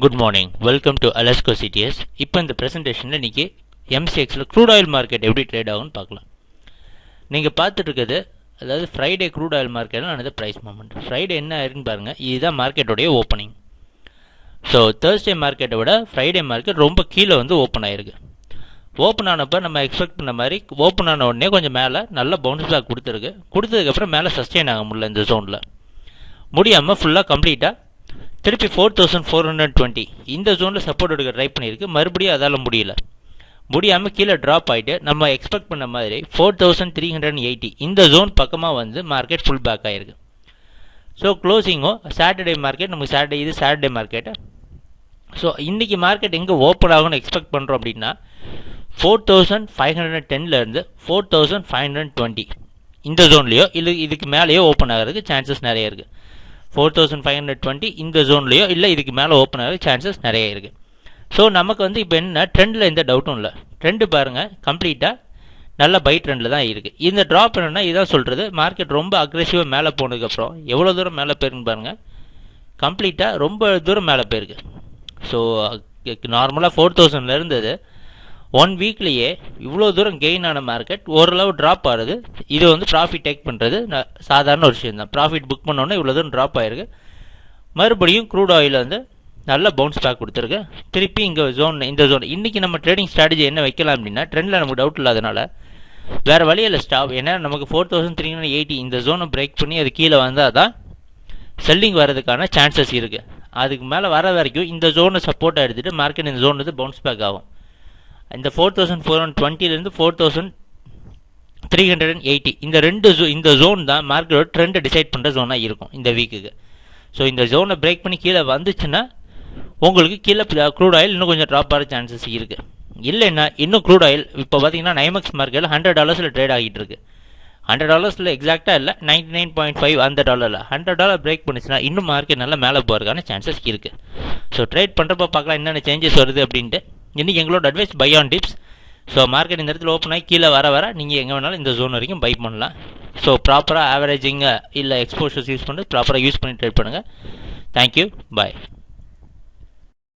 Good morning. Welcome to Alasco CTS. இப்போ இந்த பிரசன்டேஷனில் இன்றைக்கி MCXல க்ரூட் ஆயில் மார்க்கெட் எப்படி ட்ரேட் ஆகும்னு பார்க்கலாம். நீங்கள் பார்த்துட்டு இருக்கிறது அதாவது ஃப்ரைடே க்ரூட் ஆயில் மார்க்கெட்டில் நடந்த ப்ரைஸ் மூமெண்ட். ஃப்ரைடே என்ன ஆயிருக்குன்னு பாருங்கள், இதுதான் மார்க்கெட்டோடைய ஓப்பனிங். ஸோ தேர்ஸ்டே மார்க்கெட்டை விட ஃப்ரைடே மார்க்கெட் ரொம்ப கீழே வந்து ஓப்பன் ஆகிருக்கு. ஓப்பன் ஆனப்போ நம்ம எக்ஸ்பெக்ட் பண்ண மாதிரி ஓப்பன் ஆன உடனே கொஞ்சம் மேலே நல்ல பவுன்ஸ் பேக் கொடுத்ததுக்கப்புறம் மேலே சஸ்டெயின் ஆக முடியல. இந்த ஜோனில் முடியாமல் ஃபுல்லாக கம்ப்ளீட்டாக திருப்பி 4420 இந்த ஜோனில் சப்போர்ட் எடுக்க ட்ரை பண்ணியிருக்கு. மறுபடியும் அதால் முடியாமல் கீழே ட்ராப் ஆகிட்டு நம்ம எக்ஸ்பெக்ட் பண்ண மாதிரி 4380 இந்த ஜோன் பக்கமாக வந்து மார்க்கெட் ஃபுல் பேக் ஆகிருக்கு. ஸோ க்ளோசிங்கும் சாட்டர்டே மார்க்கெட் நமக்கு சாட்டர்டே மார்க்கெட்டு. ஸோ இன்றைக்கி மார்க்கெட் எங்கே ஓப்பன் ஆகும்னு எக்ஸ்பெக்ட் பண்ணுறோம் அப்படின்னா 4510லேருந்து 4520 இந்த ஜோன்லேயோ இல்லை இதுக்கு மேலேயோ ஓப்பன் ஆகிறதுக்கு சான்சஸ் நிறைய இருக்குது. 4520 இந்த ஜோன்லையோ இல்லை இதுக்கு மேலே ஓப்பன் ஆக சான்சஸ் நிறைய இருக்குது. ஸோ நமக்கு வந்து இப்போ என்ன ட்ரெண்டில் எந்த டவுட்டும் இல்லை. ட்ரெண்டு பாருங்கள் கம்ப்ளீட்டாக நல்ல பை ட்ரெண்டில் தான் இருக்குது. இந்த ட்ராப் என்னென்னா இதான் சொல்கிறது, மார்க்கெட் ரொம்ப அக்ரெசிவாக மேலே போனதுக்கப்புறம் எவ்வளோ தூரம் மேலே போயிருக்குன்னு பாருங்கள், கம்ப்ளீட்டாக ரொம்ப தூரம் மேலே போயிருக்கு. ஸோ நார்மலாக 4000 இருந்தது 1 வீக்லேயே இவ்வளோ தூரம் கெயின் ஆன மார்க்கெட் ஓரளவு ட்ராப் ஆகுது. இது வந்து ப்ராஃபிட் டேக் பண்ணுறது சாதாரண ஒரு விஷயம் தான். ப்ராஃபிட் புக் பண்ணோன்னே இவ்வளோ தூரம் ட்ராப் ஆகிருக்கு. மறுபடியும் க்ரூட் ஆயில் வந்து நல்ல பவுன்ஸ் பேக் கொடுத்துருக்கு. திருப்பி இந்த ஜோன் இன்றைக்கி நம்ம ட்ரேடிங் ஸ்ட்ராட்டஜி என்ன வைக்கலாம் அப்படின்னா, ட்ரெண்டில் நமக்கு டவுட் இல்லாதனால வேறு வழியில் ஸ்டாப். ஏன்னா நமக்கு 4380 இந்த ஜோனை பிரேக் பண்ணி அது கீழே வந்தால் தான் செல்லிங் வர்றதுக்கான சான்சஸ் இருக்குது. அதுக்கு மேலே வர வரைக்கும் இந்த ஜோனை சப்போர்ட்டாக எடுத்துகிட்டு மார்க்கெட் இந்த ஜோன் வந்து பவுன்ஸ் பேக் ஆகும். இந்த 4420லேருந்து 4380 இந்த ஜோன் தான் மார்க்கெட்டோட ட்ரெண்டை டிசைட் பண்ணுற ஜோனாக இருக்கும் இந்த வீக்குக்கு. ஸோ இந்த ஜோனை பிரேக் பண்ணி கீழே வந்துச்சுன்னா உங்களுக்கு கீழே க்ரூட் ஆயில் இன்னும் கொஞ்சம் ட்ராப் ஆகிற சான்சஸ் இருக்குது. இல்லைன்னா இன்னும் க்ரூட் ஆயில் இப்போ பார்த்தீங்கன்னா நைமெக்ஸ் மார்க்கெட்டில் $100 ட்ரேட் ஆகிட்டு இருக்கு. $100 எக்ஸாக்டாக இல்லை, 99.5 அந்த டாலரில் $100 பிரேக் பண்ணிச்சுன்னா இன்னும் மார்க்கெட் நல்லா மேலே போகிறதுக்கான சான்சஸ் இருக்குது. ஸோ ட்ரேட் பண்ணுறப்ப பார்க்கலாம் என்னென்ன சேஞ்சஸ் வருது அப்படின்ட்டு. இன்றைக்கி எங்களோட advice by on tips. So market இந்த இடத்துல ஓப்பன் ஆகி கீழே வர நீங்கள் எங்கே வேணாலும் இந்த ஜோன் வரைக்கும் பை பண்ணலாம். ஸோ ப்ராப்பராக ஆவரேஜிங்க இல்லை எக்ஸ்போஷர்ஸ் யூஸ் பண்ணி ப்ராப்பராக யூஸ் பண்ணி ட்ரேட் பண்ணுங்கள். தேங்க்யூ, பாய்.